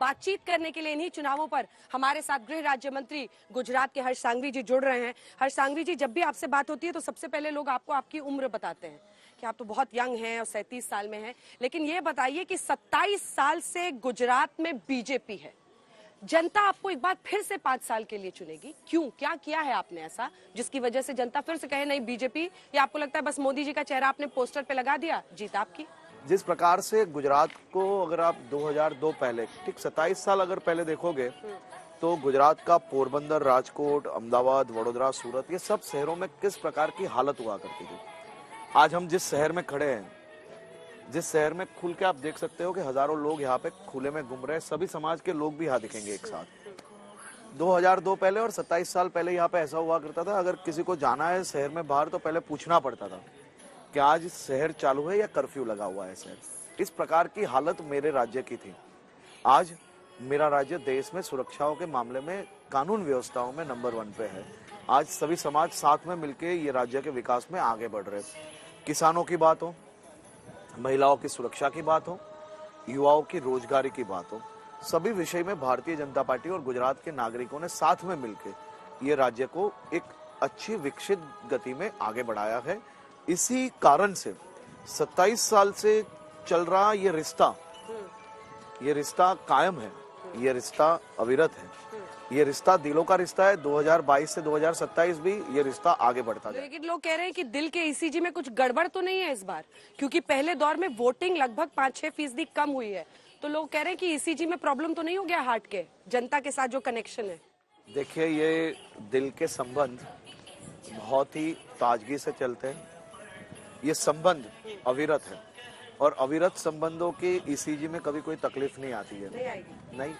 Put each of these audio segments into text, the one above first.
बातचीत करने के लिए इन्हीं चुनावों पर हमारे साथ गृह राज्य मंत्री गुजरात के हर्ष सांघवी जी जुड़ रहे हैं। हर्ष सांघवी जी, जब भी आपसे बात होती है तो सबसे पहले लोग आपको आपकी उम्र बताते हैं कि आप तो बहुत यंग हैं और 37 साल में हैं, लेकिन ये बताइए कि 27 साल से गुजरात में बीजेपी है, जनता आपको एक बार फिर से 5 साल के लिए चुनेगी, क्यों? क्या किया है आपने ऐसा जिसकी वजह से जनता फिर से कहे नहीं बीजेपी? या आपको लगता है बस मोदी जी का चेहरा आपने पोस्टर पे लगा दिया, जीत आपकी? जिस प्रकार से गुजरात को अगर आप 2002 पहले, ठीक 27 साल अगर पहले देखोगे तो गुजरात का पोरबंदर, राजकोट, अहमदाबाद, वडोदरा, सूरत, ये सब शहरों में किस प्रकार की हालत हुआ करती थी। आज हम जिस शहर में खड़े हैं, जिस शहर में खुल के आप देख सकते हो कि हजारों लोग यहाँ पे खुले में घूम रहे हैं, सभी समाज के लोग भी यहाँ दिखेंगे एक साथ। 2002 पहले और 27 साल पहले यहाँ पे ऐसा हुआ करता था, अगर किसी को जाना है शहर में बाहर तो पहले पूछना पड़ता था कि आज शहर चालू है या कर्फ्यू लगा हुआ है शहर। इस प्रकार की हालत मेरे राज्य की थी। आज मेरा राज्य देश में सुरक्षाओं के मामले में, कानून व्यवस्थाओं में नंबर 1 पे है। आज सभी समाज साथ में मिलकर ये राज्य के विकास में आगे बढ़ रहे। किसानों की बात हो, महिलाओं की सुरक्षा की बात हो, युवाओं की रोजगारी की बात हो, सभी विषय में भारतीय जनता पार्टी और गुजरात के नागरिकों ने साथ में मिलकर ये राज्य को एक अच्छी विकसित गति में आगे बढ़ाया है। इसी कारण से 27 साल से चल रहा ये रिश्ता कायम है, ये रिश्ता अविरत है, ये रिश्ता दिलों का रिश्ता है। 2022 से 2027 भी ये रिश्ता आगे बढ़ता जाए। लेकिन लोग कह रहे हैं कि दिल के ईसीजी में कुछ गड़बड़ तो नहीं है इस बार, क्योंकि पहले दौर में वोटिंग लगभग 5-6% कम हुई है, तो लोग कह रहे हैं कि ईसीजी में प्रॉब्लम तो नहीं हो गया हार्ट के, जनता के साथ जो कनेक्शन है। देखिए, ये दिल के संबंध बहुत ही ताजगी से चलते हैं। ये संबंध अविरत है और अविरत संबंधों के ईसीजी में कभी कोई तकलीफ नहीं आती है। नहीं।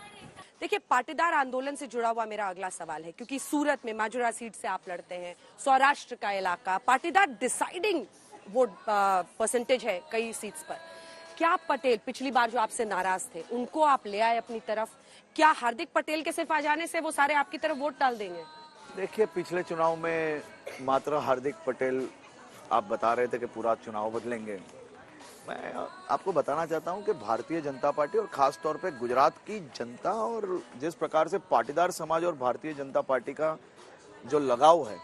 देखिए, पाटीदार आंदोलन से जुड़ा हुआ मेरा अगला सवाल है, क्योंकि सूरत में माजुरा सीट से आप लड़ते हैं, सौराष्ट्र का इलाका, पाटीदार डिसाइडिंग वोट परसेंटेज है कई सीट्स पर। क्या पटेल पिछली बार जो आपसे नाराज थे उनको आप ले आए अपनी तरफ? क्या हार्दिक पटेल के सिर्फ आ जाने से वो सारे आपकी तरफ वोट डाल देंगे? देखिए, पिछले चुनाव में मात्र हार्दिक पटेल आप बता रहे थे कि पूरा चुनाव बदलेंगे। मैं आपको बताना चाहता हूं कि भारतीय जनता पार्टी और खास तौर पे गुजरात की जनता और जिस प्रकार से पाटीदार समाज और भारतीय जनता पार्टी का जो लगाव है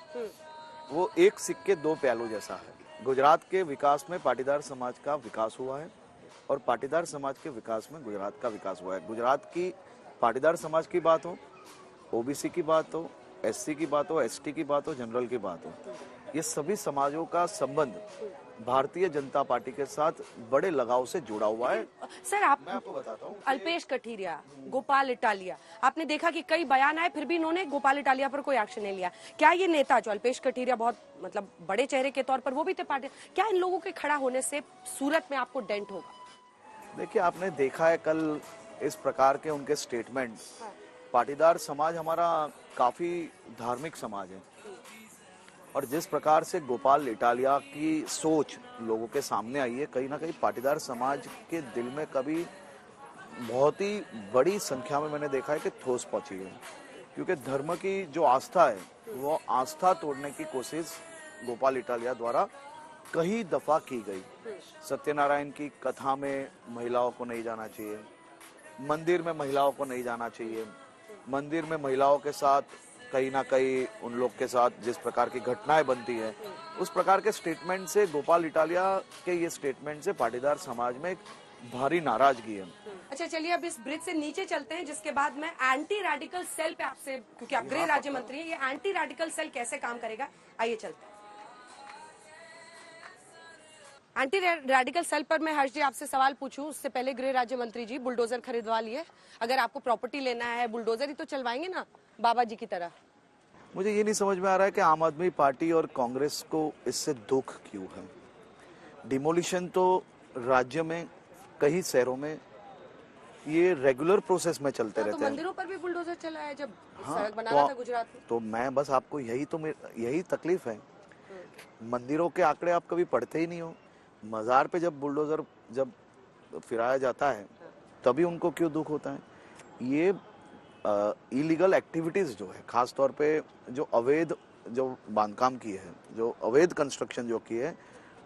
वो एक सिक्के दो पहलू जैसा है। गुजरात के विकास में पाटीदार समाज का विकास हुआ है और पाटीदार समाज के विकास में गुजरात का विकास हुआ है। गुजरात की पाटीदार समाज की बात हो, ओबीसी की बात हो, एससी की बात हो, एसटी की बात हो, जनरल की बात हो, ये सभी समाजों का संबंध भारतीय जनता पार्टी के साथ बड़े लगाव से जुड़ा हुआ है। सर, मैं आपको बताता हूँ, अल्पेश कठीरिया, गोपाल इटालिया, आपने देखा कि कई बयान आए, फिर भी इन्होंने गोपाल इटालिया पर कोई एक्शन नहीं लिया। क्या ये नेता जो अल्पेश कठीरिया बहुत मतलब बड़े चेहरे के तौर पर वो भी थे पार्टी, क्या इन लोगों के खड़ा होने से सूरत में आपको डेंट होगा? देखिए, आपने देखा है कल इस प्रकार के उनके स्टेटमेंट। पाटीदार समाज हमारा काफी धार्मिक समाज है और जिस प्रकार से गोपाल इटालिया की सोच लोगों के सामने आई है, कहीं ना कहीं पाटीदार समाज के दिल में कभी बहुत ही बड़ी संख्या में मैंने देखा है कि ठोस पहुंची है, क्योंकि धर्म की जो आस्था है वो आस्था तोड़ने की कोशिश गोपाल इटालिया द्वारा कई दफा की गई। सत्यनारायण की कथा में महिलाओं को नहीं जाना चाहिए, मंदिर में महिलाओं को नहीं जाना चाहिए, मंदिर में महिलाओं के साथ कहीं ना कहीं उन लोग के साथ जिस प्रकार की घटनाएं बनती है, उस प्रकार के स्टेटमेंट से, गोपाल इटालिया के ये स्टेटमेंट से पाटीदार समाज में एक भारी नाराजगी है। अच्छा, चलिए अब इस ब्रिज से नीचे चलते हैं, जिसके बाद मैं एंटी रेडिकल सेल पे आपसे, क्योंकि आप गृह राज्य मंत्री हैं, ये एंटी रेडिकल सेल कैसे काम करेगा, आइए चलते हैं। एंटी रेडिकल सेल पर मैं हर्ष जी आपसे सवाल पूछूं उससे पहले, गृह राज्य मंत्री जी, बुलडोजर खरीदवा लिए, अगर आपको प्रॉपर्टी लेना है बुलडोजर ही तो चलवाएंगे ना बाबा जी की तरह? मुझे ये नहीं समझ में आ रहा है कि आम आदमी पार्टी और कांग्रेस को इससे दुख क्यों है। डिमोलिशन तो राज्य में कई शहरों में ये रेगुलर प्रोसेस में चलते रहते हैं। मंदिरों पर भी बुलडोजर चला है जब सड़क बना तो, रहा था गुजरात में। तो मैं बस आपको यही तकलीफ है। मंदिरों के आंकड़े आप कभी पढ़ते ही नहीं हो। मजार पे जब बुलडोजर जब फिराया जाता है तभी उनको क्यों दुख होता है। ये इलीगल एक्टिविटीज जो है, खास तौर पे जो अवैध जो बांधकाम की है, जो अवैध कंस्ट्रक्शन जो की है,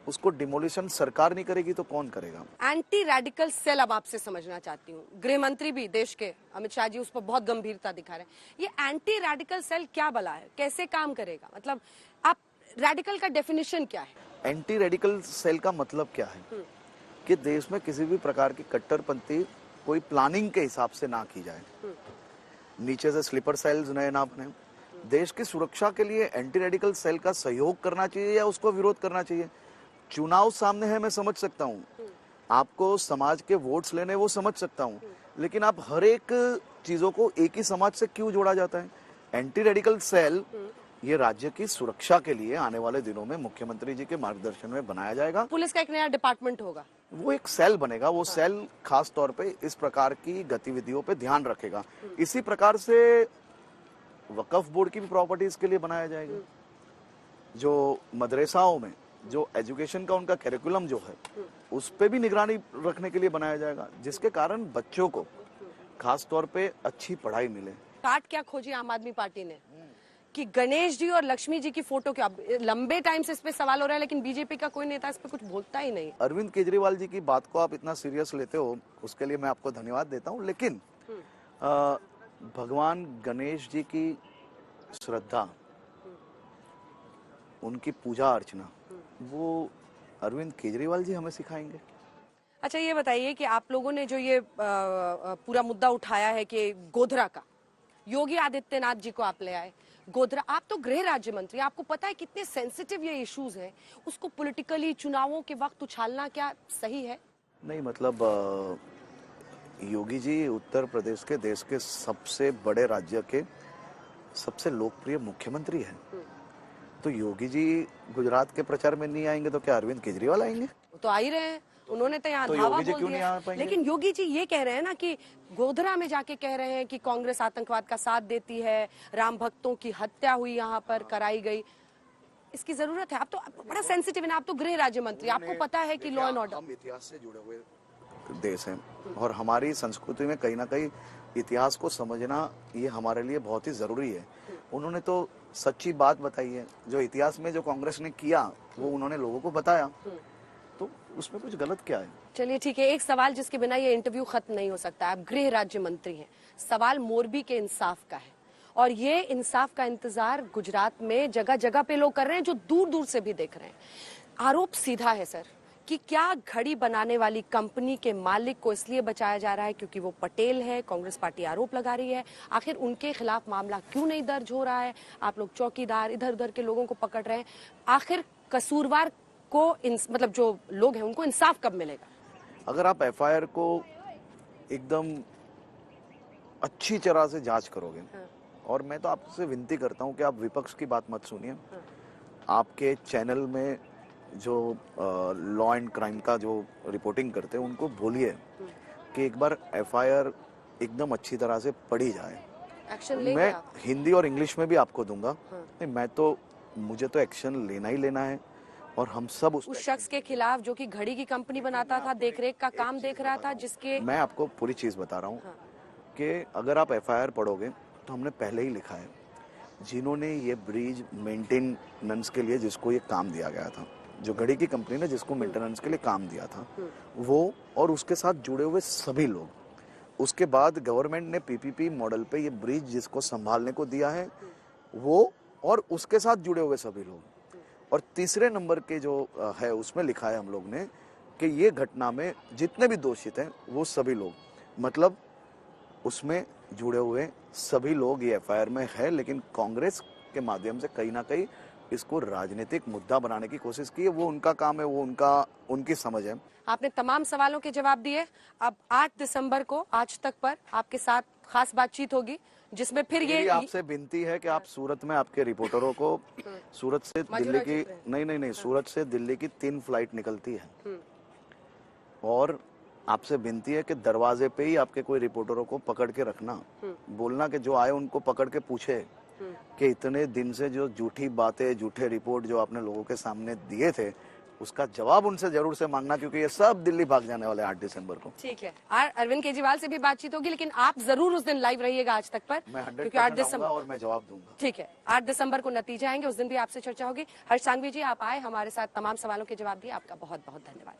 उसको डिमोलिशन सरकार नहीं करेगी तो कौन करेगा। एंटी रेडिकल सेल अब आपसे समझना चाहती हूँ। गृह मंत्री भी देश के अमित शाह जी उस पर बहुत गंभीरता दिखा रहे हैं। ये एंटी रेडिकल सेल क्या बला है, कैसे काम करेगा? मतलब आप रेडिकल का डेफिनेशन क्या है? एंटी रेडिकल सेल का मतलब क्या है कि देश में किसी भी प्रकार की कट्टरपंथी कोई प्लानिंग के हिसाब से ना की जाए। नीचे से स्लीपर सेल्स नए नापने, देश की सुरक्षा के लिए एंटी रेडिकल सेल का सहयोग करना चाहिए या उसको विरोध करना चाहिए। चुनाव सामने है, मैं समझ सकता हूँ, आपको समाज के वोट्स लेने वो समझ सकता हूँ, लेकिन आप हर एक चीजों को एक ही समाज से क्यों जोड़ा जाता है? एंटी रेडिकल सेल ये राज्य की सुरक्षा के लिए आने वाले दिनों में मुख्यमंत्री जी के मार्गदर्शन में बनाया जाएगा। पुलिस का एक नया डिपार्टमेंट होगा, वो एक सेल बनेगा, वो सेल खास तौर पे इस प्रकार की गतिविधियों पे ध्यान रखेगा। इसी प्रकार से वक्फ बोर्ड की भी प्रॉपर्टीज के लिए बनाया जाएगा। जो मदरसाओं में जो एजुकेशन का उनका करिकुलम जो है उस पे भी निगरानी रखने के लिए बनाया जाएगा, जिसके कारण बच्चों को खास तौर पे अच्छी पढ़ाई मिले। काट क्या खोजी आम आदमी पार्टी ने कि गणेश जी और लक्ष्मी जी की फोटो क्या? लंबे टाइम से इस पे सवाल हो रहा है, लेकिन बीजेपी का कोई नेता इस पे कुछ बोलता ही नहीं। अरविंद केजरीवाल जी की बात को आप इतना सीरियस लेते हो, उसके लिए मैं आपको धन्यवाद देता हूँ, लेकिन भगवान गणेश जी की श्रद्धा, उनकी पूजा अर्चना वो अरविंद केजरीवाल जी हमें सिखाएंगे? अच्छा, ये बताइए कि आप लोगों ने जो ये पूरा मुद्दा उठाया है कि गोधरा का, योगी आदित्यनाथ जी को आप ले आए गोधरा, आप तो गृह राज्य मंत्री, आपको पता है कितने सेंसिटिव ये इश्यूज हैं, उसको पॉलिटिकली चुनावों के वक्त उछालना क्या सही है? नहीं, मतलब योगी जी उत्तर प्रदेश के देश के सबसे बड़े राज्य के सबसे लोकप्रिय मुख्यमंत्री हैं। तो योगी जी गुजरात के प्रचार में नहीं आएंगे तो क्या अरविंद केजरीवाल आएंगे? वो तो आ ही रहे हैं, उन्होंने तो यहाँ तो धावा योगी जी बोल क्यों नहीं दिया। आ पाएंगे? लेकिन योगी जी ये कह रहे हैं ना कि गोधरा में जाके कह रहे हैं कि कांग्रेस आतंकवाद का साथ देती है, राम भक्तों की हत्या हुई यहाँ पर कराई गई, इसकी जरूरत है? आप तो बड़ा सेंसिटिव है ना, आप तो गृह राज्य मंत्री, आपको पता है कि लॉ एंड ऑर्डर। हम इतिहास से जुड़े हुए देश हैं और हमारी संस्कृति में कहीं ना कहीं इतिहास को समझना ये हमारे लिए बहुत ही जरूरी है। उन्होंने तो सच्ची बात बताई है, जो इतिहास में जो कांग्रेस ने किया वो उन्होंने लोगों को बताया, तो उसमें कुछ गलत क्या है? चलिए ठीक है, एक सवाल जिसके बिना ये इंटरव्यू खत्म नहीं हो सकता। आप गृह राज्य मंत्री हैं, सवाल मोरबी के इंसाफ का है, और ये इंसाफ का इंतजार गुजरात में जगह जगह पे लोग कर रहे हैं, जो दूर दूर से भी देख रहे हैं। आरोप सीधा है सर कि क्या घड़ी बनाने वाली कंपनी के मालिक को इसलिए बचाया जा रहा है क्योंकि वो पटेल है? कांग्रेस पार्टी आरोप लगा रही है, आखिर उनके खिलाफ मामला क्यों नहीं दर्ज हो रहा है? आप लोग चौकीदार इधर उधर के लोगों को पकड़ रहे हैं, आखिर कसूरवार को मतलब जो लोग हैं उनको इंसाफ कब मिलेगा? अगर आप एफआईआर को एकदम अच्छी तरह से जांच करोगे, और मैं तो आपसे विनती करता हूं कि आप विपक्ष की बात मत सुनिए, आपके चैनल में जो लॉ एंड क्राइम का जो रिपोर्टिंग करते हैं उनको बोलिए कि एक बार एफआईआर एकदम अच्छी तरह से पढ़ी जाए। एक्शन लेंगे मैं आप? हिंदी और इंग्लिश में भी आपको दूंगा। नहीं, मुझे तो एक्शन लेना ही लेना है, और हम सब उस शख्स के खिलाफ जो कि घड़ी की कंपनी बनाता था, देखरेख का काम देख रहा था, जिसके मैं आपको पूरी चीज बता रहा हूँ कि अगर आप एफआईआर पढ़ोगे तो हमने पहले ही लिखा है, जिन्होंने ये ब्रिज मेंटेनेंस के लिए जिसको ये काम दिया गया था, जो घड़ी की कंपनी ने जिसको मेंटेनेंस के लिए काम दिया था, वो और उसके साथ जुड़े हुए सभी लोग, उसके बाद गवर्नमेंट ने पीपीपी मॉडल पे ये ब्रिज जिसको संभालने को दिया है वो, और उसके साथ जुड़े हुए सभी लोग। और तीसरे नंबर के जो है उसमें लिखा है हम लोग ने कि ये घटना में जितने भी दोषित हैं वो सभी लोग, मतलब उसमें जुड़े हुए सभी लोग ये एफआईआर में है, लेकिन कांग्रेस के माध्यम से कहीं ना कहीं इसको राजनीतिक मुद्दा बनाने की कोशिश की है। वो उनका काम है, वो उनकी समझ है। आपने तमाम सवालों के जवाब दिए। अब 8 दिसंबर को आज तक पर आपके साथ खास बातचीत होगी, जिसमें फिर ये आपसे विनती है कि आप सूरत में आपके रिपोर्टरों को, सूरत से दिल्ली की नहीं सूरत से दिल्ली की 3 फ्लाइट निकलती है, और आपसे विनती है कि दरवाजे पे ही आपके कोई रिपोर्टरों को पकड़ के रखना, बोलना कि जो आए उनको पकड़ के पूछे कि इतने दिन से जो झूठी बातें, झूठे रिपोर्ट जो आपने लोगों के सामने दिए थे, उसका जवाब उनसे जरूर से मांगना, क्योंकि ये सब दिल्ली भाग जाने वाले 8 दिसंबर को। ठीक है, और अरविंद केजरीवाल से भी बातचीत होगी, लेकिन आप जरूर उस दिन लाइव रहिएगा आज तक पर, मैं 100% 8 दिसंबर आऊंगा और मैं जवाब दूंगा। ठीक है, 8 दिसंबर को नतीजे आएंगे, उस दिन भी आपसे चर्चा होगी। हर्ष सांघवी जी, आप आए, हमारे साथ तमाम सवालों के जवाब दिए, आपका बहुत बहुत धन्यवाद।